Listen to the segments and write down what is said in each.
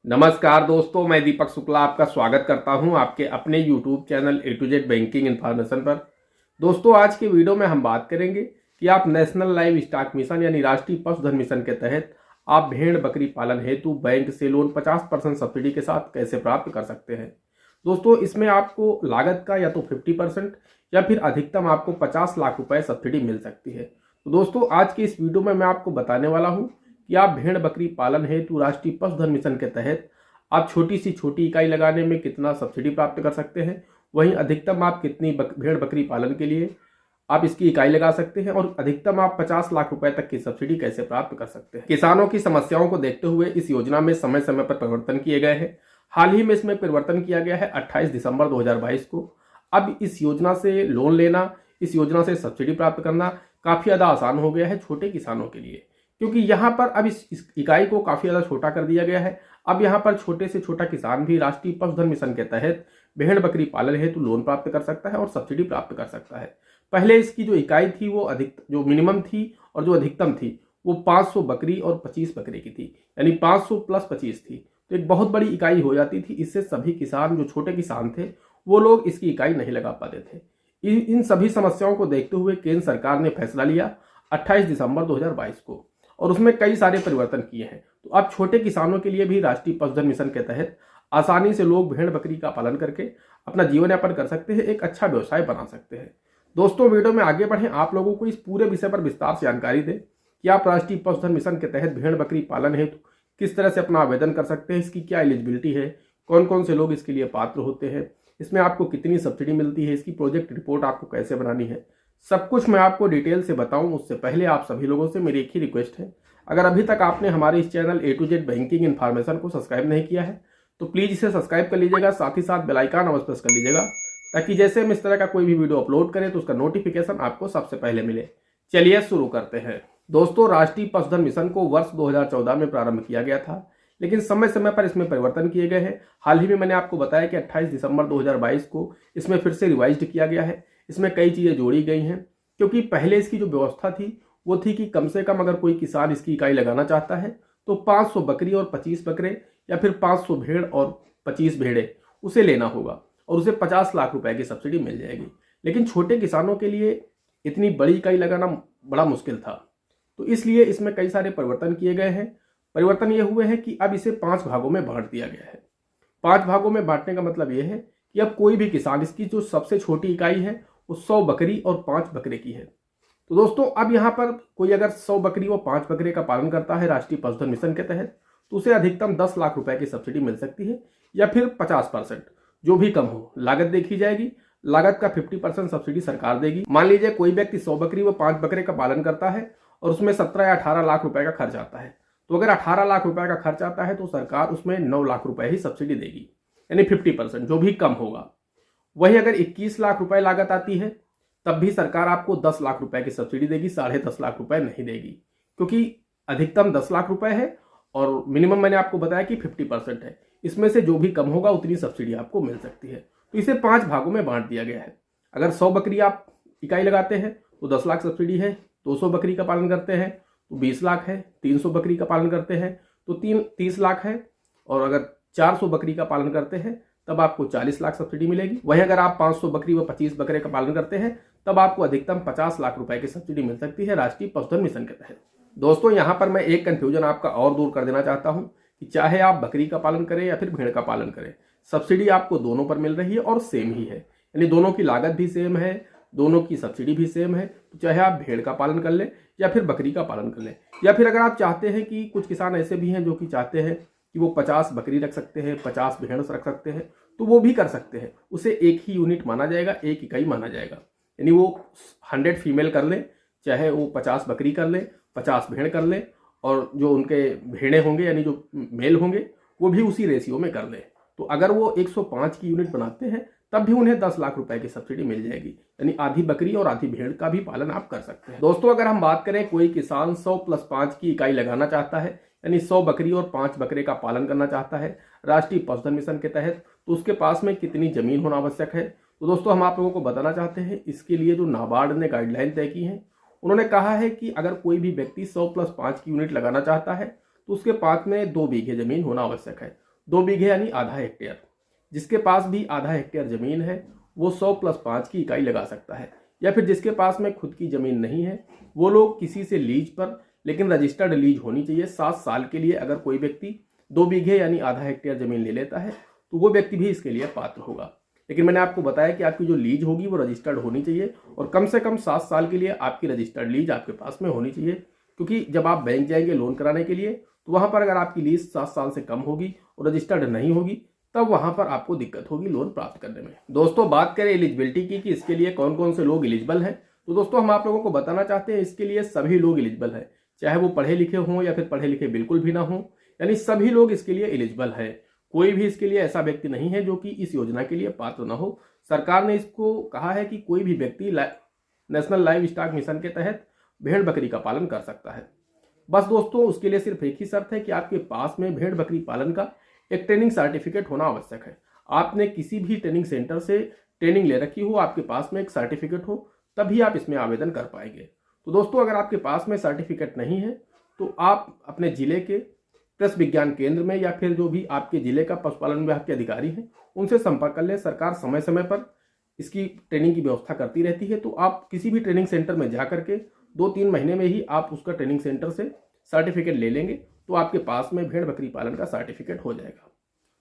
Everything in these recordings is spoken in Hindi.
नमस्कार दोस्तों, मैं दीपक शुक्ला आपका स्वागत करता हूं आपके अपने YouTube channel A to Z banking information पर। दोस्तों, आज के वीडियो में हम बात करेंगे कि आप नेशनल लाइव स्टॉक मिशन यानी राष्ट्रीय पशुधन मिशन के तहत आप भेड़ बकरी पालन हेतु बैंक से लोन 50% सब्सिडी के साथ कैसे प्राप्त कर सकते हैं। दोस्तों, इसमें आपको लागत का या तो 50% या फिर अधिकतम आपको 50 लाख रुपए सब्सिडी मिल सकती है। तो दोस्तों, आज की इस वीडियो में मैं आपको बताने वाला हूँ कि आप भेड़ बकरी पालन हेतु राष्ट्रीय पशुधन मिशन के तहत आप छोटी सी छोटी इकाई लगाने में कितना सब्सिडी प्राप्त कर सकते हैं, वहीं अधिकतम आप कितनी भेड़ बकरी पालन के लिए आप इसकी इकाई लगा सकते हैं और अधिकतम आप 50 लाख रुपए तक की सब्सिडी कैसे प्राप्त कर सकते हैं। किसानों की समस्याओं को देखते हुए इस योजना में समय समय पर परिवर्तन किए गए हैं। हाल ही में इसमें परिवर्तन किया गया है 28 दिसंबर 2022 को। अब इस योजना से लोन लेना, इस योजना से सब्सिडी प्राप्त करना काफी ज्यादा आसान हो गया है छोटे किसानों के लिए, क्योंकि यहाँ पर अब इस इकाई को काफी ज्यादा छोटा कर दिया गया है। अब यहाँ पर छोटे से छोटा किसान भी राष्ट्रीय पशुधन मिशन के तहत भेड़ बकरी पालन हेतु लोन प्राप्त कर सकता है और सब्सिडी प्राप्त कर सकता है। पहले इसकी जो इकाई थी वो जो मिनिमम थी और जो अधिकतम थी वो 500 बकरी और 25 बकरे की थी, यानी 500 प्लस 25 थी। तो एक बहुत बड़ी इकाई हो जाती थी। इससे सभी किसान, जो छोटे किसान थे, वो लोग इसकी इकाई नहीं लगा पाते थे। इन सभी समस्याओं को देखते हुए केंद्र सरकार ने फैसला लिया 28 दिसंबर 2022 को और उसमें कई सारे परिवर्तन किए हैं। तो अब छोटे किसानों के लिए भी राष्ट्रीय पशुधन मिशन के तहत आसानी से लोग भेड़ बकरी का पालन करके अपना जीवन यापन कर सकते हैं, एक अच्छा व्यवसाय बना सकते हैं। दोस्तों, वीडियो में आगे बढ़ें, आप लोगों को इस पूरे विषय पर विस्तार से जानकारी दें कि आप राष्ट्रीय पशुधन मिशन के तहत भेड़ बकरी पालन हेतु किस तरह से अपना आवेदन कर सकते हैं, इसकी क्या एलिजिबिलिटी है, कौन कौन से लोग इसके लिए पात्र होते हैं, इसमें आपको कितनी सब्सिडी मिलती है, इसकी प्रोजेक्ट रिपोर्ट आपको कैसे बनानी है, सब कुछ मैं आपको डिटेल से बताऊं उससे पहले आप सभी लोगों से मेरी एक ही रिक्वेस्ट है, अगर अभी तक आपने हमारे इस channel A to Z banking information को सब्सक्राइब नहीं किया है तो प्लीज इसे सब्सक्राइब कर लीजिएगा, साथ ही साथ बेल आइकन अवश्य प्रेस कर लीजिएगा ताकि जैसे हम इस तरह का कोई भी वीडियो अपलोड करें तो उसका नोटिफिकेशन आपको सबसे पहले मिले। चलिए शुरू करते हैं। दोस्तों, राष्ट्रीय पशुधन मिशन को वर्ष 2014 में प्रारंभ किया गया था, लेकिन समय समय पर इसमें परिवर्तन किए गए हैं। हाल ही में मैंने आपको बताया कि 28 दिसंबर 2022 को इसमें फिर से रिवाइज्ड किया गया है। इसमें कई चीजें जोड़ी गई हैं, क्योंकि पहले इसकी जो व्यवस्था थी वो थी कि कम से कम अगर कोई किसान इसकी इकाई लगाना चाहता है तो 500 बकरी और 25 बकरे या फिर 500 भेड़ और 25 भेड़े उसे लेना होगा और उसे 50 लाख रुपए की सब्सिडी मिल जाएगी। लेकिन छोटे किसानों के लिए इतनी बड़ी इकाई लगाना बड़ा मुश्किल था, तो इसलिए इसमें कई सारे परिवर्तन किए गए हैं। परिवर्तन ये हुए हैं कि अब इसे 5 भागों में बांट दिया गया है। 5 भागों में बांटने का मतलब यह है कि अब कोई भी किसान, इसकी जो सबसे छोटी इकाई है वो 100 बकरी और 5 बकरे की है। तो दोस्तों, अब यहाँ पर कोई अगर 100 बकरी और 5 बकरे का पालन करता है राष्ट्रीय पशुधन मिशन के तहत तो उसे अधिकतम 10 लाख रुपए की सब्सिडी मिल सकती है, या फिर 50%, जो भी कम हो। लागत देखी जाएगी, लागत का 50% सब्सिडी सरकार देगी। मान लीजिए कोई व्यक्ति 100 बकरी व 5 बकरे का पालन करता है और उसमें 17 या 18 लाख रुपए का खर्च आता है, तो अगर 18 लाख रुपए का खर्च आता है तो सरकार उसमें 9 लाख रुपए ही सब्सिडी देगी, यानी 50%, जो भी कम होगा। वही अगर 21 लाख रुपए लागत आती है तब भी सरकार आपको 10 लाख रुपए की सब्सिडी देगी, 10.5 लाख रुपए नहीं देगी, क्योंकि अधिकतम 10 लाख रुपए है और मिनिमम मैंने आपको बताया कि 50% है। इसमें से जो भी कम होगा उतनी सब्सिडी आपको मिल सकती है। तो इसे 5 भागों में बांट दिया गया है। अगर 100 बकरी आप इकाई लगाते हैं तो 10 लाख सब्सिडी है, 200 बकरी का पालन करते हैं तो 20 लाख है, 300 बकरी का पालन करते हैं तो 30 लाख है, और अगर 400 बकरी का पालन करते हैं तब आपको 40 लाख सब्सिडी मिलेगी। वहीं अगर आप 500 बकरी व 25 बकरे का पालन करते हैं तब आपको अधिकतम 50 लाख रुपए की सब्सिडी मिल सकती है राष्ट्रीय पशुधन मिशन के तहत। दोस्तों, यहाँ पर मैं एक कंफ्यूजन आपका और दूर कर देना चाहता हूँ कि चाहे आप बकरी का पालन करें या फिर भेड़ का पालन करें, सब्सिडी आपको दोनों पर मिल रही है और सेम ही है, यानी दोनों की लागत भी सेम है, दोनों की सब्सिडी भी सेम है। तो चाहे आप भेड़ का पालन कर लें या फिर बकरी का पालन कर लें, या फिर अगर आप चाहते हैं कि कुछ किसान ऐसे भी हैं जो कि चाहते हैं कि वो 50 बकरी रख सकते हैं, 50 भेड़ रख सकते हैं, तो वो भी कर सकते हैं। उसे एक ही यूनिट माना जाएगा, एक इकाई माना जाएगा, यानी वो 100 फीमेल कर ले, चाहे वो 50 बकरी कर ले, 50 भेड़ कर ले, और जो उनके भेड़े होंगे यानी जो मेल होंगे वो भी उसी रेशियो में कर ले। तो अगर वो 105 की यूनिट बनाते हैं तब भी उन्हें 10 लाख रुपए की सब्सिडी मिल जाएगी, यानी आधी बकरी और आधी भेड़ का भी पालन आप कर सकते हैं। दोस्तों, अगर हम बात करें कोई किसान 100 + 5 की इकाई लगाना चाहता है, यानी 100 बकरी और 5 बकरे का पालन करना चाहता है राष्ट्रीय पशुधन मिशन के तहत, तो उसके पास में कितनी जमीन होना आवश्यक है। तो दोस्तों, हम आप लोगों को बताना चाहते हैं इसके लिए जो नाबार्ड ने गाइडलाइन तय की है, उन्होंने कहा है कि अगर कोई भी व्यक्ति 100 + 5 की यूनिट लगाना चाहता है तो उसके पास में 2 बीघे जमीन होना आवश्यक है। 2 बीघे यानी आधा हेक्टेयर। जिसके पास भी आधा हेक्टेयर जमीन है वो 100+5 की इकाई लगा सकता है। या फिर जिसके पास में खुद की जमीन नहीं है वो लोग किसी से लीज पर, लेकिन रजिस्टर्ड लीज होनी चाहिए 7 साल के लिए। अगर कोई व्यक्ति 2 बीघे यानी आधा हेक्टेयर जमीन ले लेता है तो वो व्यक्ति भी इसके लिए पात्र होगा। लेकिन मैंने आपको बताया कि आपकी जो लीज होगी वो रजिस्टर्ड होनी चाहिए और कम से कम 7 साल के लिए आपकी रजिस्टर्ड लीज आपके पास में होनी चाहिए। क्योंकि जब आप बैंक जाएंगे लोन कराने के लिए तो वहां पर अगर आपकी लीज 7 साल से कम होगी और रजिस्टर्ड नहीं होगी तब वहां पर आपको दिक्कत होगी लोन प्राप्त करने में। दोस्तों बात करें एलिजिबिलिटी की कि इसके लिए कौन कौन से लोग एलिजिबल हैं, तो दोस्तों हम आप लोगों को बताना चाहते हैं इसके लिए सभी लोग एलिजिबल हैं, चाहे वो पढ़े लिखे हों या फिर पढ़े लिखे बिल्कुल भी ना हों, यानी सभी लोग इसके लिए एलिजिबल है। कोई भी इसके लिए ऐसा व्यक्ति नहीं है जो कि इस योजना के लिए पात्र ना हो। सरकार ने इसको कहा है कि कोई भी व्यक्ति नेशनल लाइव स्टॉक मिशन के तहत भेड़ बकरी का पालन कर सकता है। बस दोस्तों उसके लिए सिर्फ एक ही शर्त है कि आपके पास में भेड़ बकरी पालन का एक ट्रेनिंग सर्टिफिकेट होना आवश्यक है। आपने किसी भी ट्रेनिंग सेंटर से ट्रेनिंग ले रखी हो, आपके पास में एक सर्टिफिकेट हो, तभी आप इसमें आवेदन कर पाएंगे। तो दोस्तों अगर आपके पास में सर्टिफिकेट नहीं है तो आप अपने जिले के कृषि विज्ञान केंद्र में या फिर जो भी आपके जिले का पशुपालन विभाग के अधिकारी हैं उनसे संपर्क कर लें। सरकार समय समय पर इसकी ट्रेनिंग की व्यवस्था करती रहती है, तो आप किसी भी ट्रेनिंग सेंटर में जा करके 2-3 महीने में ही आप उसका ट्रेनिंग सेंटर से सर्टिफिकेट ले लेंगे तो आपके पास में भेड़ बकरी पालन का सर्टिफिकेट हो जाएगा।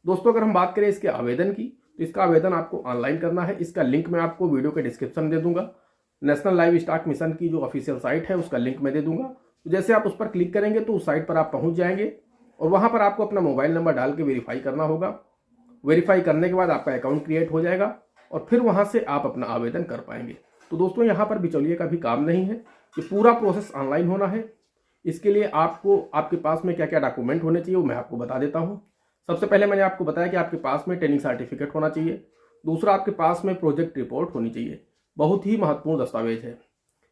दोस्तों अगर हम बात करें इसके आवेदन की तो इसका आवेदन आपको ऑनलाइन करना है। इसका लिंक मैं आपको वीडियो के डिस्क्रिप्शन में दे दूंगा। नेशनल लाइव स्टॉक मिशन की जो ऑफिशियल साइट है उसका लिंक मैं दे दूंगा। तो जैसे आप उस पर क्लिक करेंगे तो उस साइट पर आप पहुंच जाएंगे और वहां पर आपको अपना मोबाइल नंबर डाल के वेरीफाई करना होगा। वेरीफाई करने के बाद आपका अकाउंट क्रिएट हो जाएगा और फिर वहां से आप अपना आवेदन कर पाएंगे। तो दोस्तों यहाँ पर बिचौलिए का भी काम नहीं है, कि पूरा प्रोसेस ऑनलाइन होना है। इसके लिए आपको आपके पास में क्या क्या डॉक्यूमेंट होने चाहिए वो मैं आपको बता देता हूँ। सबसे पहले मैंने आपको बताया कि आपके पास में ट्रेनिंग सर्टिफिकेट होना चाहिए। दूसरा आपके पास में प्रोजेक्ट रिपोर्ट होनी चाहिए, बहुत ही महत्वपूर्ण दस्तावेज है।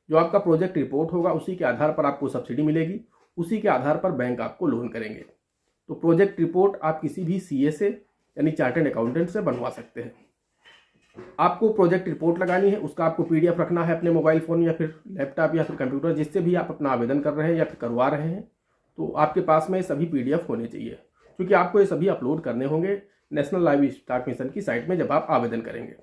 जो आपका प्रोजेक्ट रिपोर्ट होगा उसी के आधार पर आपको सब्सिडी मिलेगी, उसी के आधार पर बैंक आपको लोन करेंगे। तो प्रोजेक्ट रिपोर्ट आप किसी भी सीए से यानी चार्टर्ड अकाउंटेंट से बनवा सकते हैं। आपको प्रोजेक्ट रिपोर्ट लगानी है, उसका आपको पीडीएफ रखना है अपने मोबाइल फ़ोन या फिर लैपटॉप या फिर कंप्यूटर, जिससे भी आप अपना आवेदन कर रहे हैं या फिर करवा रहे हैं, तो आपके पास में सभी पीडीएफ होने चाहिए, क्योंकि आपको ये सभी अपलोड करने होंगे नेशनल लाइव स्टॉक मिशन की साइट में जब आप आवेदन करेंगे।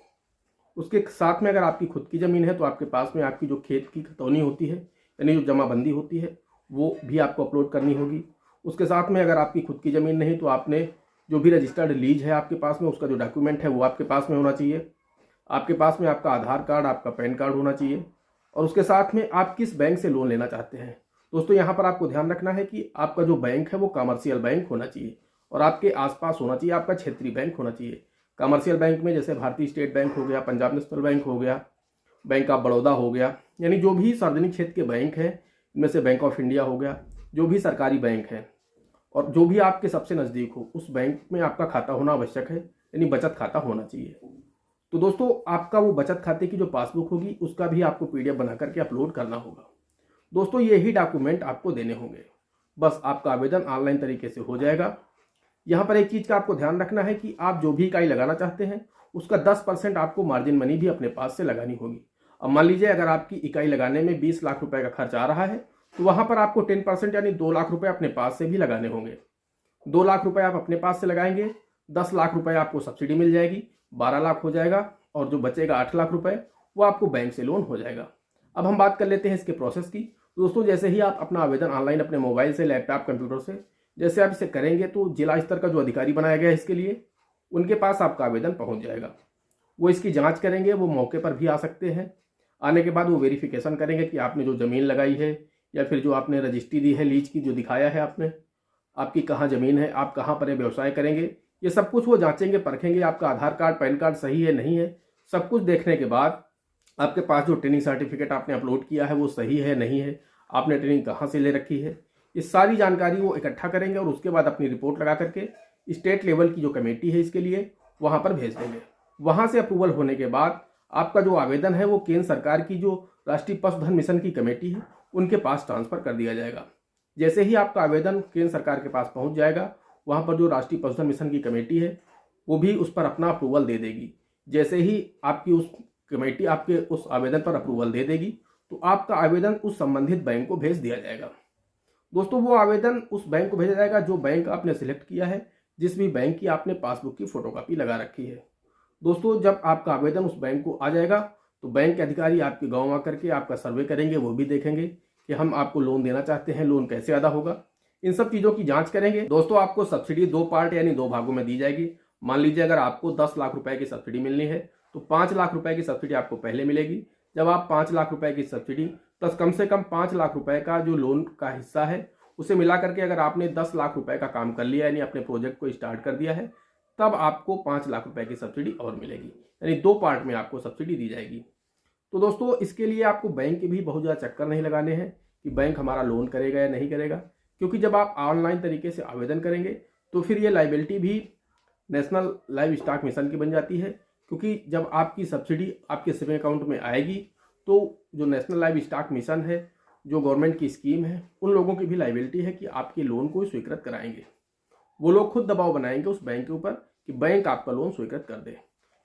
उसके साथ में अगर आपकी खुद की ज़मीन है तो आपके पास में आपकी जो खेत की खतौनी होती है यानी जो जमाबंदी होती है वो भी आपको अपलोड करनी होगी। उसके साथ में अगर आपकी खुद की ज़मीन नहीं तो आपने जो भी रजिस्टर्ड लीज है आपके पास में उसका जो डॉक्यूमेंट है वो आपके पास में होना चाहिए। आपके पास में आपका आधार कार्ड, आपका पैन कार्ड होना चाहिए और उसके साथ में आप किस बैंक से लोन लेना चाहते हैं। दोस्तों यहाँ पर आपको ध्यान रखना है कि आपका जो बैंक है वो कमर्शियल बैंक होना चाहिए और आपके आसपास होना चाहिए, आपका क्षेत्रीय बैंक होना चाहिए। कमर्शियल बैंक में जैसे भारतीय स्टेट बैंक हो गया, पंजाब नेशनल बैंक हो गया, बैंक ऑफ बड़ौदा हो गया, यानी जो भी सार्वजनिक क्षेत्र के बैंक हैं इनमें से बैंक ऑफ इंडिया हो गया, जो भी सरकारी बैंक है और जो भी आपके सबसे नज़दीक हो उस बैंक में आपका खाता होना आवश्यक है, यानी बचत खाता होना चाहिए। तो दोस्तों आपका वो बचत खाते की जो पासबुक होगी उसका भी आपको पीडीएफ बना करके अपलोड करना होगा। दोस्तों यही डॉक्यूमेंट आपको देने होंगे, बस आपका आवेदन ऑनलाइन तरीके से हो जाएगा। यहाँ पर एक चीज़ का आपको ध्यान रखना है कि आप जो भी इकाई लगाना चाहते हैं उसका 10% आपको मार्जिन मनी भी अपने पास से लगानी होगी। अब मान लीजिए अगर आपकी इकाई लगाने में 20 लाख रुपए का खर्च आ रहा है तो वहाँ पर आपको 10% यानी 2 लाख रुपए अपने पास से भी लगाने होंगे। 2 लाख रुपए आप अपने पास से लगाएंगे, 10 लाख रुपए आपको सब्सिडी मिल जाएगी, 12 लाख हो जाएगा और जो बचेगा 8 लाख रुपए वो आपको बैंक से लोन हो जाएगा। अब हम बात कर लेते हैं इसके प्रोसेस की। दोस्तों जैसे ही आप अपना आवेदन ऑनलाइन अपने मोबाइल से, लैपटॉप, कंप्यूटर से जैसे आप इसे करेंगे तो जिला स्तर का जो अधिकारी बनाया गया है इसके लिए उनके पास आपका आवेदन पहुंच जाएगा। वो इसकी जांच करेंगे, वो मौके पर भी आ सकते हैं। आने के बाद वो वेरिफिकेशन करेंगे कि आपने जो ज़मीन लगाई है या फिर जो आपने रजिस्ट्री दी है लीज की, जो दिखाया है आपने, आपकी कहाँ ज़मीन है, आप कहाँ पर व्यवसाय करेंगे, ये सब कुछ वो जांचेंगे, परखेंगे। आपका आधार कार्ड, पैन कार्ड सही है नहीं है, सब कुछ देखने के बाद आपके पास जो ट्रेनिंग सर्टिफिकेट आपने अपलोड किया है वो सही है नहीं है, आपने ट्रेनिंग कहाँ से ले रखी है, ये सारी जानकारी वो इकट्ठा करेंगे और उसके बाद अपनी रिपोर्ट लगा करके स्टेट लेवल की जो कमेटी है इसके लिए वहाँ पर भेज देंगे। वहाँ से अप्रूवल होने के बाद आपका जो आवेदन है वो केंद्र सरकार की जो राष्ट्रीय पशुधन मिशन की कमेटी है उनके पास ट्रांसफ़र कर दिया जाएगा। जैसे ही आपका आवेदन केंद्र सरकार के पास पहुँच जाएगा, वहाँ पर जो राष्ट्रीय पशुधन मिशन की कमेटी है वो भी उस पर अपना अप्रूवल दे देगी। जैसे ही आपकी उस कमेटी आपके उस आवेदन पर अप्रूवल दे देगी तो आपका आवेदन उस संबंधित बैंक को भेज दिया जाएगा। दोस्तों वो आवेदन उस बैंक को भेजा जाएगा जो बैंक आपने सिलेक्ट किया है, जिस भी बैंक की आपने पासबुक की फोटोकॉपी लगा रखी है। दोस्तों, जब आपका आवेदन उस बैंक को आ जाएगा तो बैंक के अधिकारी आपके गांव आकर के आपका सर्वे करेंगे, वो भी देखेंगे कि हम आपको लोन देना चाहते हैं, लोन कैसे अदा होगा, इन सब चीज़ों की जांच करेंगे। दोस्तों, आपको सब्सिडी 2 पार्ट यानी 2 भागों में दी जाएगी। मान लीजिए अगर आपको 10 लाख रुपए की सब्सिडी मिलनी है तो 5 लाख रुपए की सब्सिडी आपको पहले मिलेगी। जब आप 5 लाख रुपए की सब्सिडी प्लस कम से कम 5 लाख रुपए का जो लोन का हिस्सा है उसे मिला करके अगर आपने 10 लाख रुपए का काम कर लिया यानी अपने प्रोजेक्ट को स्टार्ट कर दिया है, तब आपको 5 लाख रुपए की सब्सिडी और मिलेगी, यानी 2 पार्ट में आपको सब्सिडी दी जाएगी। तो दोस्तों, इसके लिए आपको बैंक के भी बहुत ज़्यादा चक्कर नहीं लगाने हैं कि बैंक हमारा लोन करेगा या नहीं करेगा, क्योंकि जब आप ऑनलाइन तरीके से आवेदन करेंगे तो फिर ये लाइबिलिटी भी नेशनल लाइव स्टॉक मिशन की बन जाती है, क्योंकि जब आपकी सब्सिडी आपके सेविंग अकाउंट में आएगी तो जो नेशनल लाइव स्टॉक मिशन है, जो गवर्नमेंट की स्कीम है, उन लोगों की भी लाइबिलिटी है कि आपके लोन को स्वीकृत कराएंगे। वो लोग खुद दबाव बनाएंगे उस बैंक के ऊपर कि बैंक आपका लोन स्वीकृत कर दे,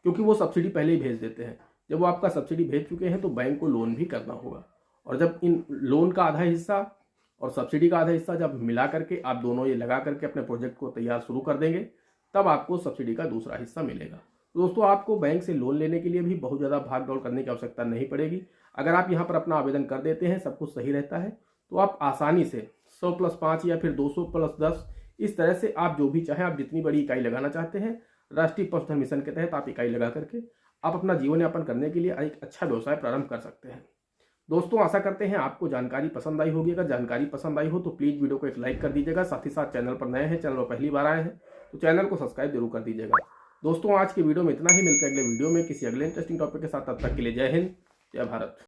क्योंकि वो सब्सिडी पहले ही भेज देते हैं। जब वो आपका सब्सिडी भेज चुके हैं तो बैंक को लोन भी करना होगा, और जब इन लोन का आधा हिस्सा और सब्सिडी का आधा हिस्सा जब मिला करके आप दोनों ये लगा करके अपने प्रोजेक्ट को तैयार शुरू कर देंगे, तब आपको सब्सिडी का दूसरा हिस्सा मिलेगा। दोस्तों, आपको बैंक से लोन लेने के लिए भी बहुत ज़्यादा भाग दौड़ करने की आवश्यकता नहीं पड़ेगी। अगर आप यहाँ पर अपना आवेदन कर देते हैं, सब कुछ सही रहता है, तो आप आसानी से 100+5 या फिर 200+10 इस तरह से आप जो भी चाहें, आप जितनी बड़ी इकाई लगाना चाहते हैं, राष्ट्रीय पशुधन मिशन के तहत आप इकाई लगा करके आप अपना जीवन यापन करने के लिए एक अच्छा व्यवसाय प्रारंभ कर सकते हैं। दोस्तों, आशा करते हैं आपको जानकारी पसंद आई होगी। अगर जानकारी पसंद आई हो तो प्लीज़ वीडियो को एक लाइक कर दीजिएगा। साथ ही साथ चैनल पर नए हैं, चैनल पर पहली बार आए हैं तो चैनल को सब्सक्राइब जरूर कर दीजिएगा। दोस्तों, आज की वीडियो में इतना ही। मिलते हैं अगले वीडियो में किसी अगले इंटरेस्टिंग टॉपिक के साथ। तब तक के लिए जय हिंद, जय भारत।